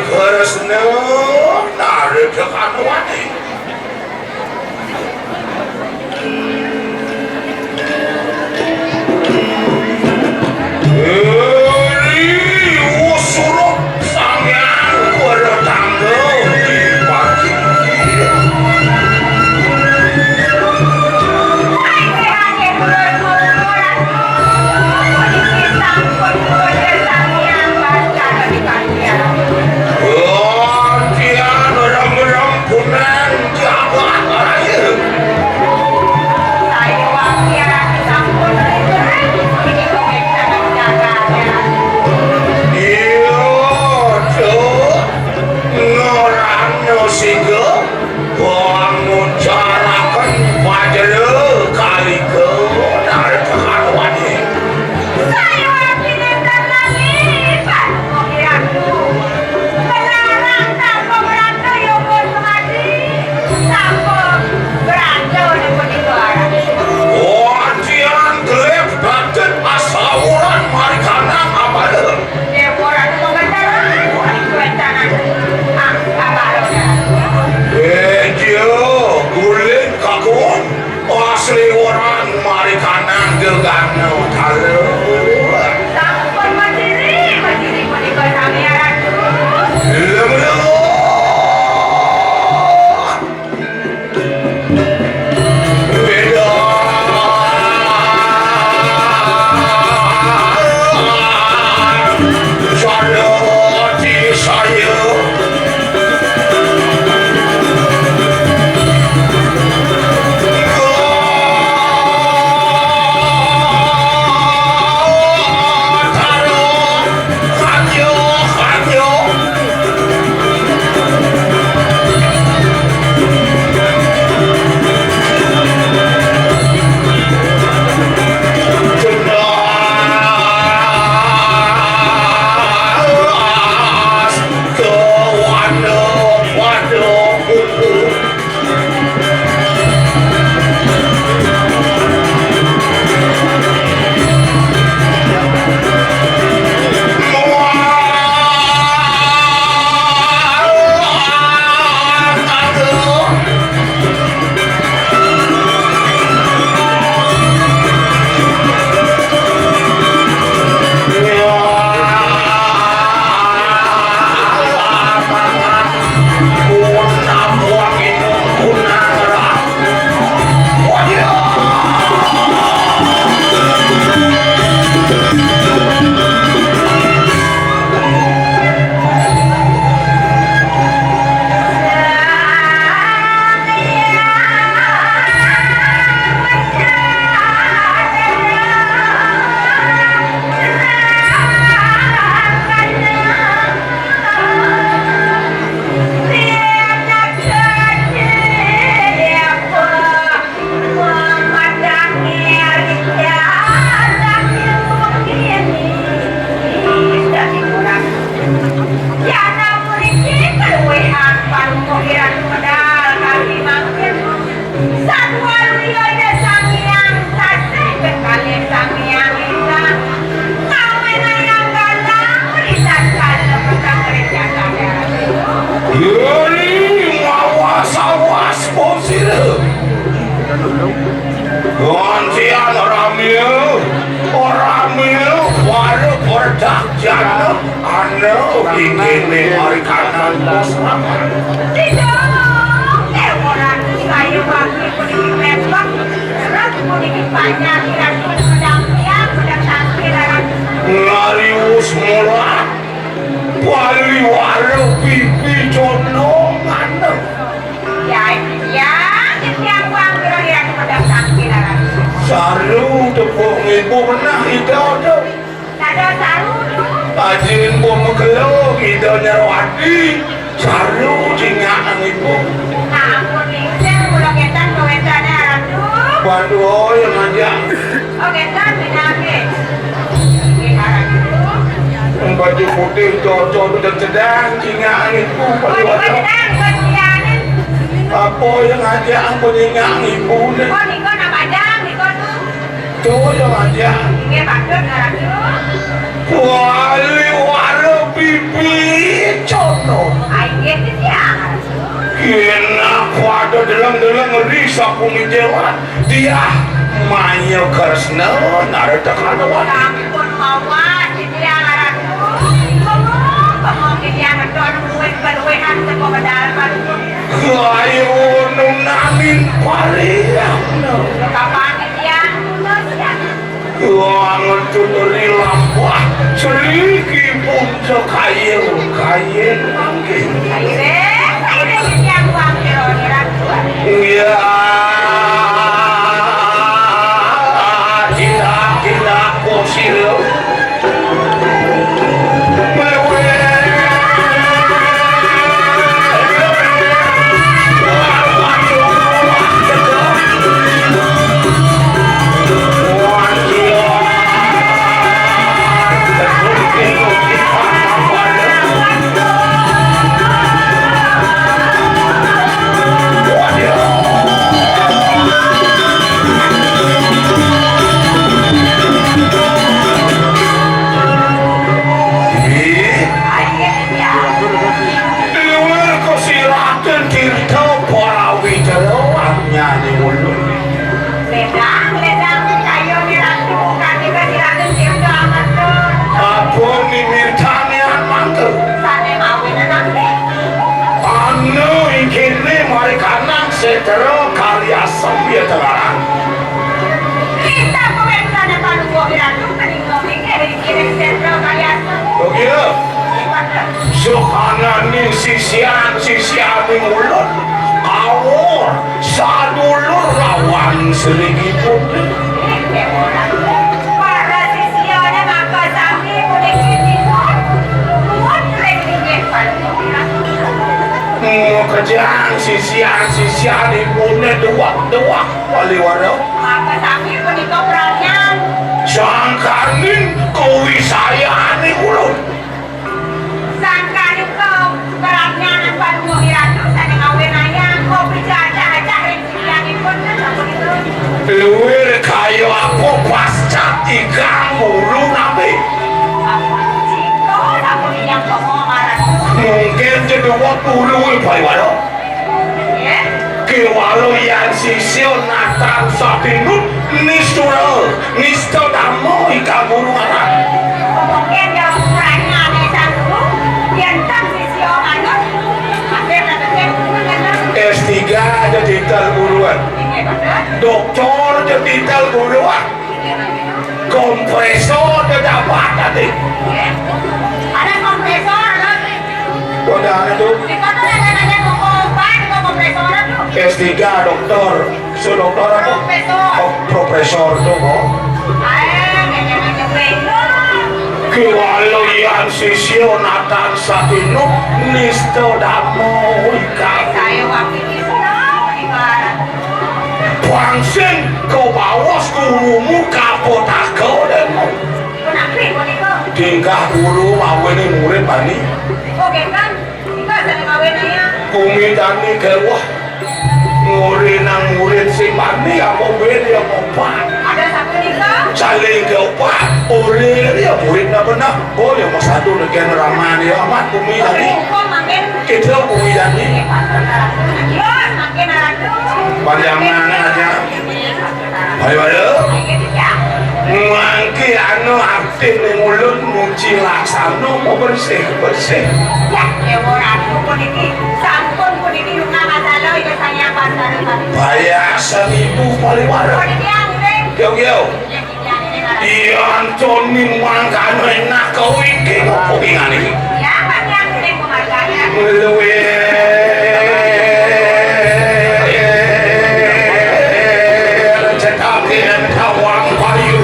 harusnya narik ke kanuani. Usuruk sampean kudu tanggung di pagi. Asli orang mari kanan gegana talu. Sampun mandiri menika sampeyan Ratu. Beda. Saya Gantian orang mil, walau berdak jana, ane ingin hari kanan bersama. Tidak, orang kayu bagi kuning lembak, terus kuning banyak dan pedang siang, pedang sangkiran. Ngarius mula, wali walau pipi jono mana? Ya, setiap uang kira-kira pedang sangkiran. Saru tepung ibu pernah hidau tu. Ada saru tu. Ajin bu mekelo hidau nyarwati. Saru cingaan ibu. Nah, kuning saya udah ketan kewetannya Ratu. Waduh yang aja. Oh ketan binake. Baju putih cocok sedang cingaan ibu. Oh di sedang buat apa yang aja aku cingaan ibu ni? Oh niko nak padang niko tu. Tu yang aja. Ini patut Ratu. Wali walau pipi cocok. Aing ge dia. Kena kuada dalam risa kumijewan dia maya karsna nara takanawan. Ampun mawa dia ngaratu. Ngomong dia ngadon kuit baluehan teko badal balu. Ayo nunamin pariang. Kapan dia nunas ya. Wangan tunuri lampah seliki pun kayu mangke. Aire dia buang kero ngaratu. Ya, tidak posir. Setero karya sambil terlarang. Kita komentar na panuwo iratu kaning ngomong kiri setro karya. Oke. Sokanan ning sisian ning ulun. Awor sadulur rawan serigipun. Para sisiana makasami kuning kitingon. Muot lagi panuwo iratu. Kejang sisian ibunya dewak waliwara. Makasami kuning kopranyan. Sangkanin kewisayaan ulun. Sangkanin kau beratnya ng panuwo iratu sa nangawin ayang kopi aja rinsiyanin ko na sa kuning. Luwir kayo ako pasca 30 nabi. Mungkin jadi waktu luwir paliwara. Kewalo yang sisio natang sapinut nisto damo ika guru anak. Mungkin yang ukurannya ada satu, yang tak sisio anut, hampir S3 aja titel guruan, doktor aja titel guruan, kompresor aja dapat tadi. ada kompresor, Udah itu di kota ada kompresor tuh. S3 dokter, so dokter apa? Profesor tuh kok. Kewalo yang sisio natang sapinu nisto damo ika. Saya waktu itu ibarat. Pangsin kau bawas gurumu kapotako demo. Kenapa kau? Tingkah guru awalnya murid bani. Oke kan? Kita sering kawinnya. Kumidani kewah murid si bani apa beda apa pak. Ada satu nikah. Saling keopat oleh dia murid na benar. Oh yang mas satu negara ramah dia amat kumidani. Kok makin Kita kumidani. ya makin ratu. Panjangan aja. Ayo. Mangki anu aktif ning mulut muci laksana mau bersih. Ya, ewo ratu puniki. Sampun puniki lunga masalah itu saya pasar. Biasa ibu paliwara. Puniki yang Yo. Iya Antoni mangkano enak kau iki opo ingane. ya, apa yang penghargaannya? Luwe. Cetakin kawang payu.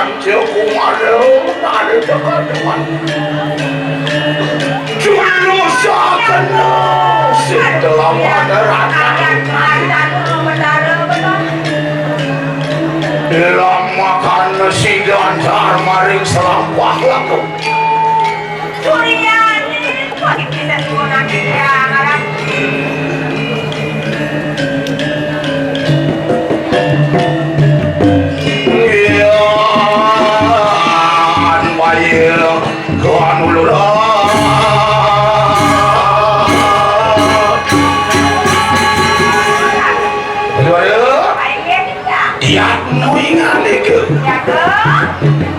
Raja Kumara ada dekat-dekat Julu sakana setelah wadarata lama karena si ganjar maring selampah laku Suryani, pagi kita semua nanti ya, ngarang.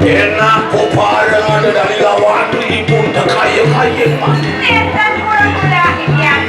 Enak puparang ada dari lawan ibu tak kaya-kaya mah. Setan mula-mula ini yang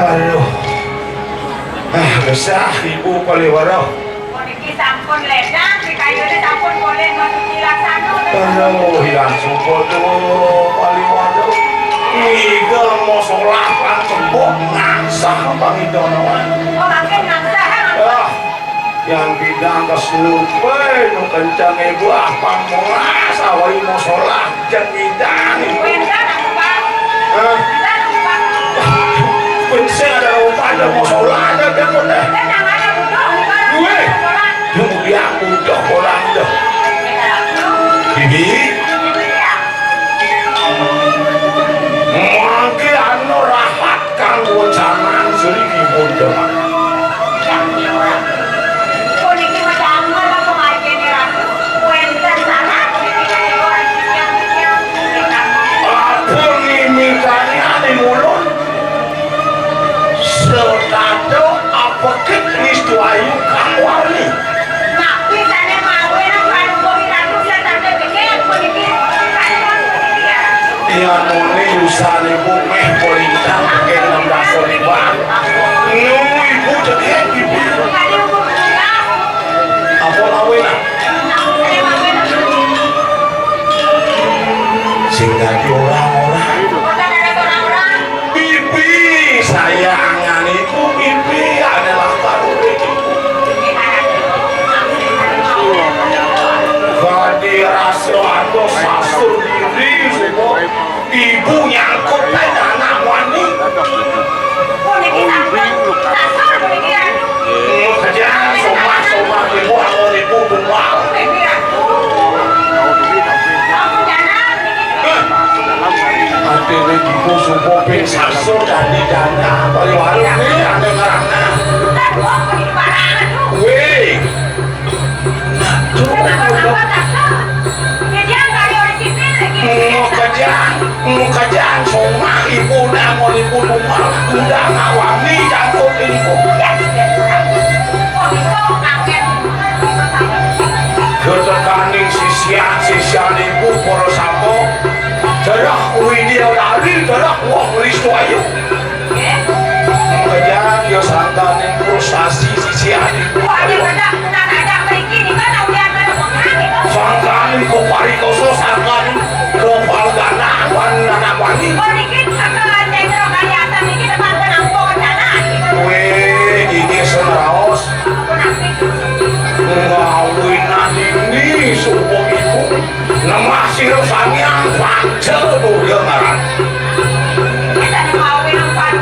Aduh. Gesah ibu paliwara. Puniki sampun ledang, kayune sampun boleh masuk dilaksana. Aduh, hilang support tuh paliwara. Nigel mau sholat kan tembok ngansah bang idonoan. Oh, makin ngansah Ah, yang bidang keselupe nu kencang ibu apa mau sawai mau sholat jeng bidang ibu. Wendang aku bang. Hah? Wendang aku bang. Penseng ada upaya mau sholat ada kan udah. Wendang ada budak, bukan Gue, sholat. yang udah orang dah. Bibi, mangke anu rahat kanggo jangan sering ibu dah. Puniki madamel apa maike ni ratu. Wendang sana, puniki orang yang Aku mimikanya di mulut. Setato apa keknis tuayu kamwali. Ngapi sana mawe nang kanu ratu saya tanda pikir puniki kanu dia. Yang muni usaha ibu meh polintang ke 16 ribuan. Nu ibu jadi happy. Kali hukum juga. Apa lawe nak? Saya mawe nang Sehingga di orang-orang. kota ada orang-orang. Bibi sayangan itu bibi adalah karunia. Gadi rasa atau sasur diri semua. Ibu nyangkut pada anak wani. Puniki sampun tasar puniki ratu. Kerja soma ibu anggur ibu bungal. Puniki ratu. Kamu jangan puniki. Ate ibu subuh ping sasur dan di dana. Pariwaru ini ada ngarana. Tak buat puniki barang ratu. Weh. Kenapa tasar? Ya dia kali orang sipil lagi. Kejang soma ibu namun ibu bungal. Udah ngawani jangkut ibu. Ya sudah ratu. Oh itu angin. Ketekaning sisian ibu para sampo. Jarak dia lari, jarak wong listu ayu. Kejang ya santaning frustasi sisian ibu. Wah dia benar ada pergi ni kan udah ada orang ni. Sangkan ko pari koso sangkan ko palgana wan anak wani. Puniki akan cendera kali atas ini depan penampung sana. Weh, ini seneraos. Ngawin ini subuh ibu. Nama siro sanyang pacel tuh ya ngaran. Kita ni mau minum padu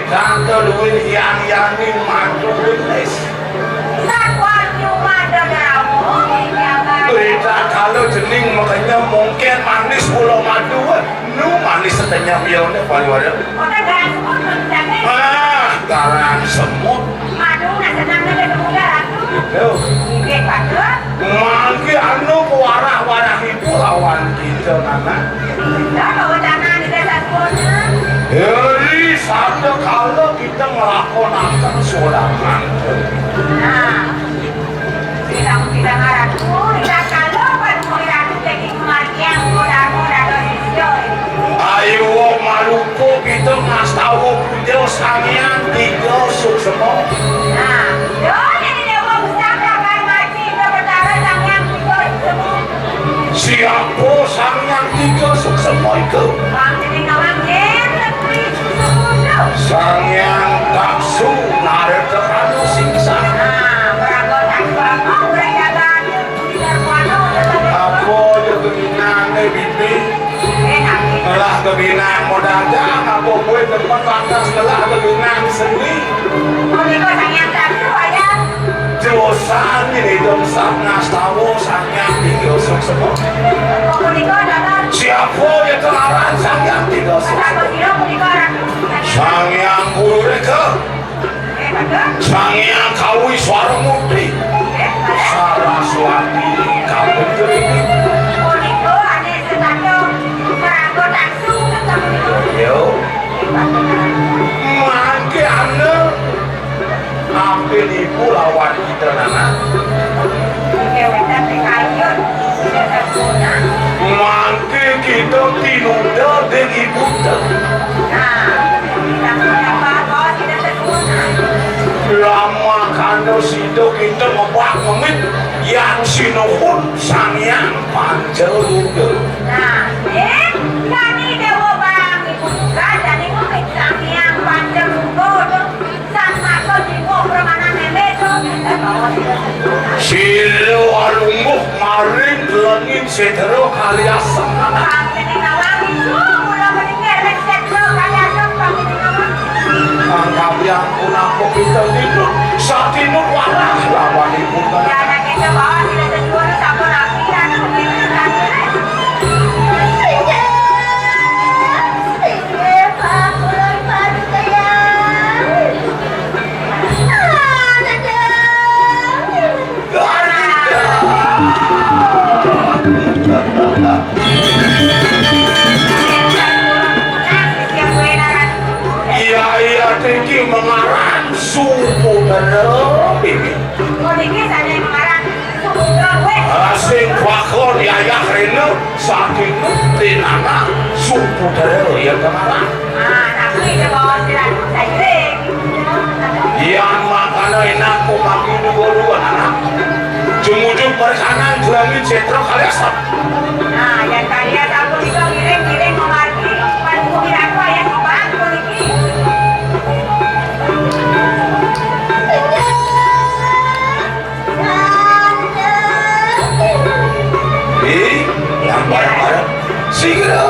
kantor duit yang mantu witness. Sakuan cuma deramu Berita kalau jening makanya mungkin manis pulau madu nu manis setengah milnya paling wadah. Udah garang semut menjadi. Garang semut. Madu nak senang dengan muda aku. Itu. Ini pada. Mangki anu warah-warah ibu lawan kita nana. Dah bawa dana di desa sekolah. Jadi satu kalau kita melakukan sorangan. Nah, tidak ngaraku, tidak kalau baru ngaraku jadi kematian muda-muda dari sejauh. Ayo Maluku kita ngas tahu punya sangian tiga semua. Nah, doanya di dewa besar akan mati berbicara sangian tiga semua. Siapa sangian tiga semua itu? Bang jadi ngawang lebih semua. Sangian taksu narik terhadu siksa. Nah, berangkat taksu apa? Berjalan tidak kuano. Apa yang kebinaan bibi? Telah kebinaan modalnya, apa gue tempat lantas telah kebinaan seni. Moniko sangian taksu aja. Dosan ini dosa nas tahu sangian tiga semua. Moniko adalah. Siapa yang kelaran sangian tiga semua? Sangian guru mereka. Sangian kawi suara murti. Saraswati kawi kering. Moniko hanya setato merangkut langsung ketemu itu. Yo, mangke ane, hampir ibu lawan kita nana. Kewetan tekayun, tidak guna. Mangke kita tinuda dengan ibu dah. Nah, tidak apa kau tidak terguna. Lama kando sido kita membuat memit yang sinuhun sangian panjang juga. Nah, kami dewa bang ibu juga jadi mungkin kami yang panjang bodoh sama kau jiwa permana nenek tu. Kau tidak terguna. Silo alungguh maring langit setero kali asam. Kami ini ngawang itu, mula meninggal setro kali asam kami ini ngawang. Angkap yang punako kita tidur saat ini warah lawan ibu kan. Jangan kita bawa tidak terguna sama lagi dan mungkin kami. Iya tinggi mengarang suku bener. Kondisi saya mengarang sudah weh. Asing fakor ayah rena saking tinana suku bener ya kemarang. Ah, tapi dia bawa silat saya. Yang makana enak ku maki dua anak. Jumujung berkanan langit setro kali asap. Nah, yang kalian aku juga giring mengerti. Pandu aku yang membantu ini. Yang bareng-bareng segera.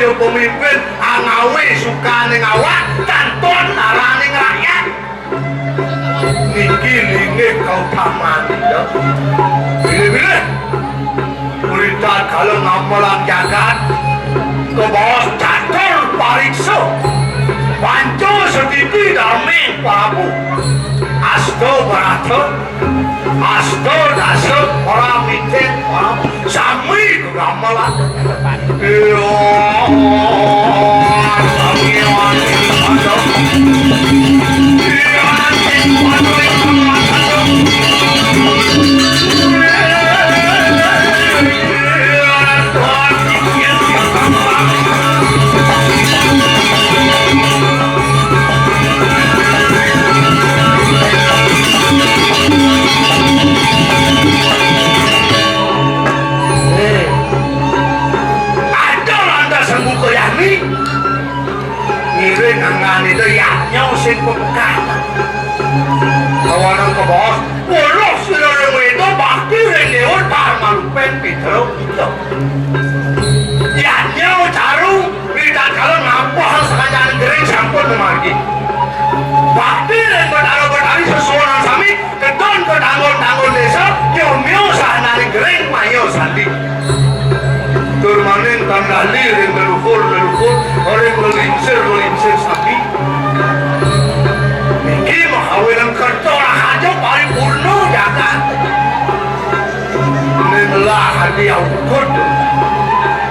ayo pemimpin angawe suka ning awak kantun araning rakyat niki linge kau tamani ya pilih-pilih berita kalau ngamalan jagat ke bawah catur pariksa panco setipi damai Prabu asto barata asto dasa orang mitin sami ke ngamalan itu ya nyusin pembekan kawanan ke bawah polos sinarang itu bakti rendewan parman pen pitro itu ya nyaw carung tidak kalau ngapah sekajaan gering sampun memagi bakti dan bertaro-bertari sesuatu sami keton ke tanggung-tanggung desa nyomyo sahanari gering mayo sandi turmanin tanggali ring leluhur orang melinsir sapi ini mahawiran kerja aja paling purno jagat ini belah hadiah ukur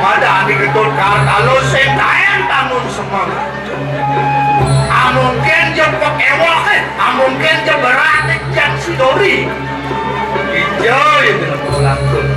ada adik ketut kalau sentayan tanggung semangat amungkin jempok ewak amungkin jeberat yang sidori hijau yang tidak mau langsung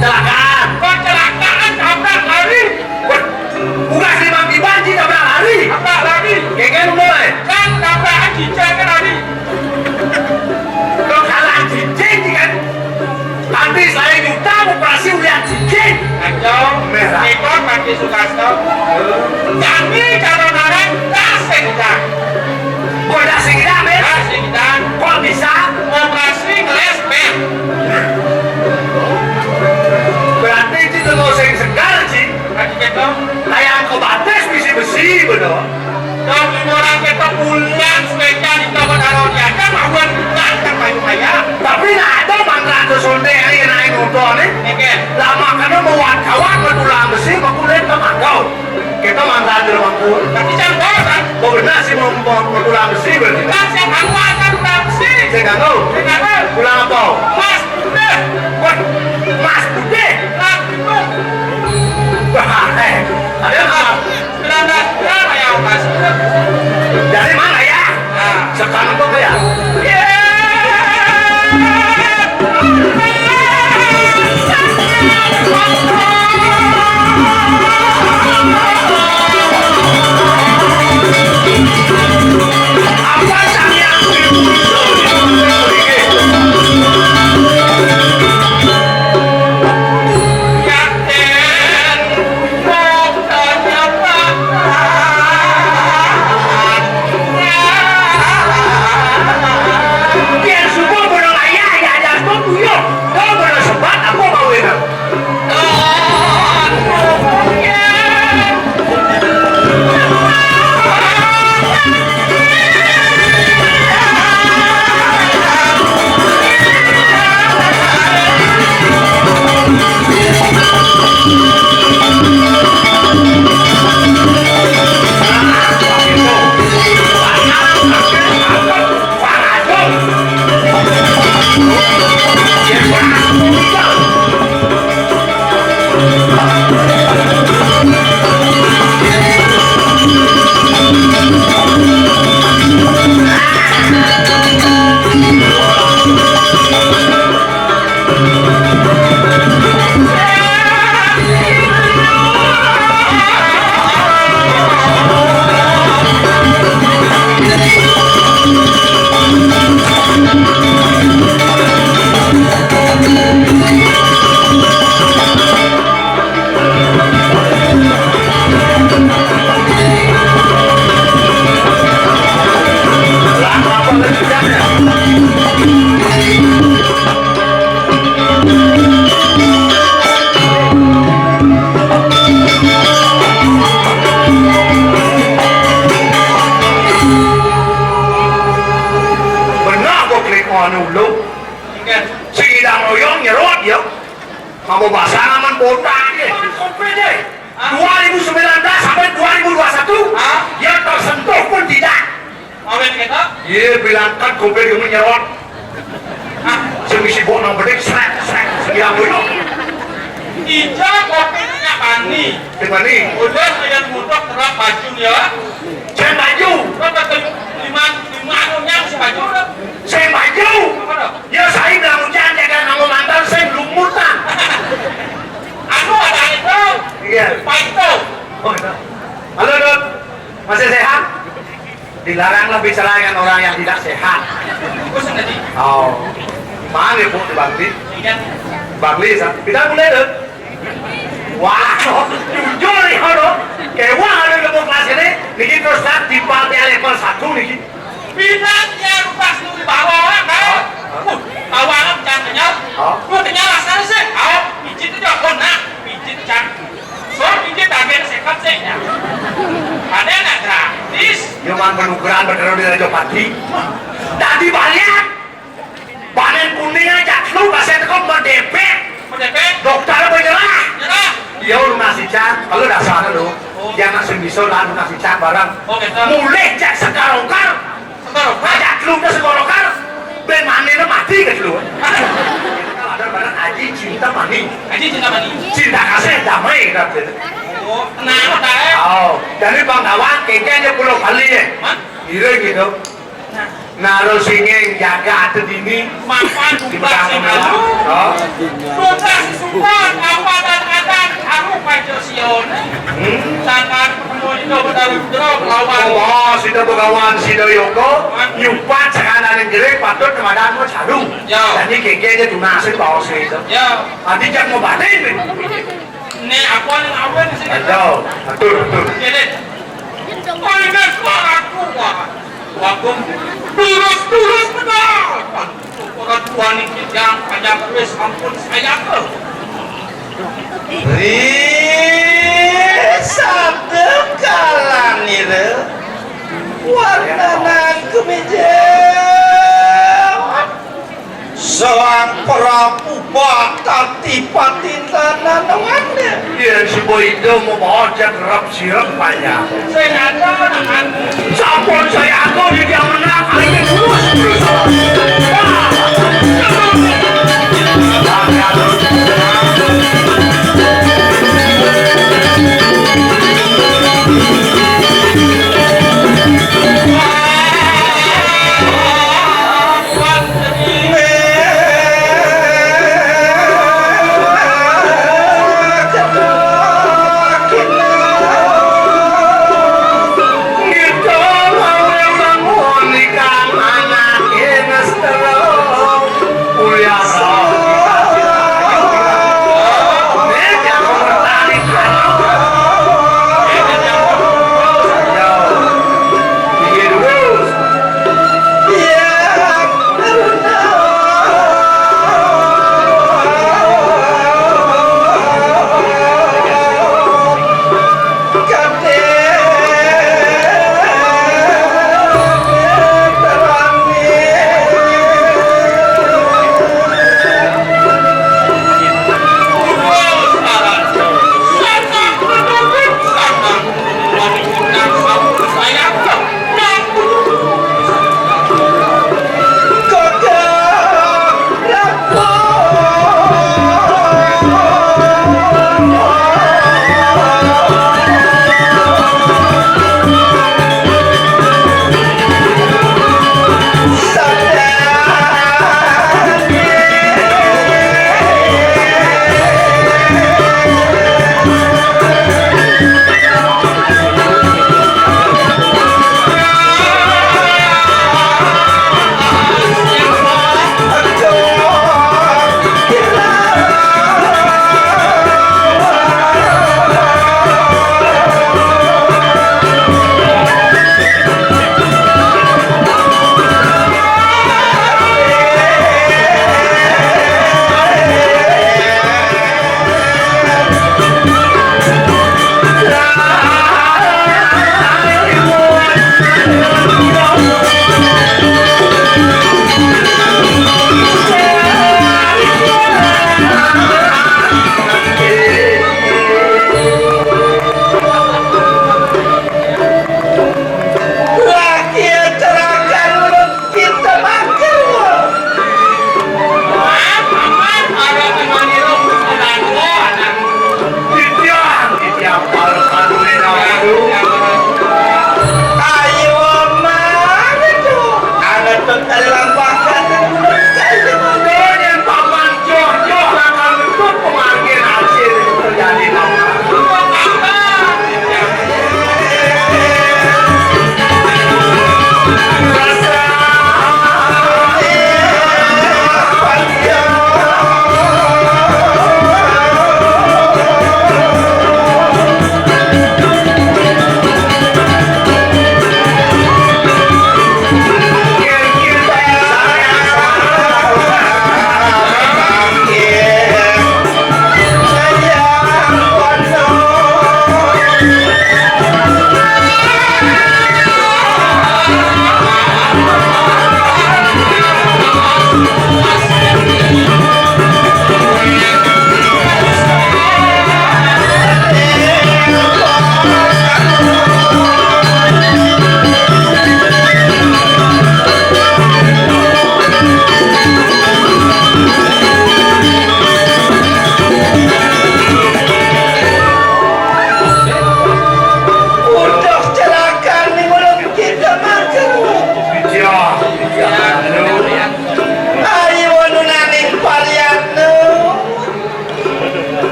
Kecelakaan. Kok kecelakaan? Tabrak lari. Bukan si Bang Dibanji tabrak lari. Tabrak lari. Keken mulai. Kan tabrakan cincin kan lari. Kalau kalah cincin kan. Nanti saya juga operasi ulian cincin. Ayo. Merah. Ikut Pak Sukasto. Kami calon orang dasing kita. Kok dasing kita, Mer? Dasing kita. Kok bisa? Operasi ngeles, Mer. Berarti itu kalau sering segar sih kayak ke batas besi bener kalau orang kita pulang sepeda di tempat taruh aja mauan bukan kayak tapi nggak ada mantra ke sonde yang naik motor nih lama karena mau kawan bertulang besi aku lihat sama kau kita mantra di rumah pun tapi jangan kan kau benar sih mau bertulang besi berarti kan saya kawan kan tulang besi Saya nggak tahu. Pulang apa? Mas Bude. Wah, Mas Bude. Wah, ada apa? Belanda ya Mas. Dari mana ya? Sekarang tuh ya. Mau pasangan botak deh. 2019 sampai 2021 yang tersentuh pun tidak. Awet kita? Iya bilang kan komplit yang menyerot. Semisi bonang bedek seret sedia boyo. Ija kopinya pani. Dimana? Udah saya mudah terap baju ya. Saya baju. Berapa lima yang baju udah. Saya baju. Ya saya bilang hujan jangan kamu mantan saya belum murtad. Anu ada itu. Iya. Pak itu. Oh, itu. Halo Dut, masih sehat? Dilaranglah bicara dengan orang yang tidak sehat. Bosan tadi. Oh, mana Bu di Bangli? Ingat. Bangli sah. Kita mulai Dut. Wah, jujur nih Dut. Kayak wah ada demokrasi ini. Niki terus di partai level 1 niki. Bidangnya lupa di bawah kan? Bawah jangan kenyal. Lu kenyal asal sih. Pijit itu jangan nak. Pijit jangan. So pijit bagian sekat sih ya. Ada nggak gratis? Cuman penukaran berterus di Raja Pati. Tadi banyak. Panen kuning aja. Lu kasih tekok berdepek. Berdepek. Dokter bernyerah. Nyerah. Iya lu nasi cak. Kalau dasar lu. Jangan sembisol lah lu nasi cak barang. Oh gitu. Mulai cak sekarongkar. Ajak lu ke sekolokar. Ben mani lu mati ke lu. Kalau ada barang Aji cinta mani. Aji cinta mani. Cinta kasih damai katanya. Oh, kenapa tak? Oh, dari Bang Kawan kayaknya pulau kali ya. Iya gitu. Naruh singing jaga hati dini. Mapan Di buka sih belakang halu. Oh. Buka si support apa dan ada halu pajo sion. Sangat pertemuan itu benar-benar lawan. Oh, sudah berkawan sudah Yoko. Nyupat sekarang yang jelek patut kemana mau calu. Ya. Jadi kayaknya tunasih bawa sih itu. Ya, Nanti jak mau balik. ini apa yang awal di sini? Aduh, betul. Jadi, oh ini suaraku wah. Wagum terus benar. Orang tua nih yang kaya terus ampun saya ke. Sabda kalan ini warnanan kemeja selang perapu bakat tipatin tanah nanganda dia si Boydo mau bawa gerap sirup banyak. Saya ada anak. Sampun saya aku dia menang, ini terus.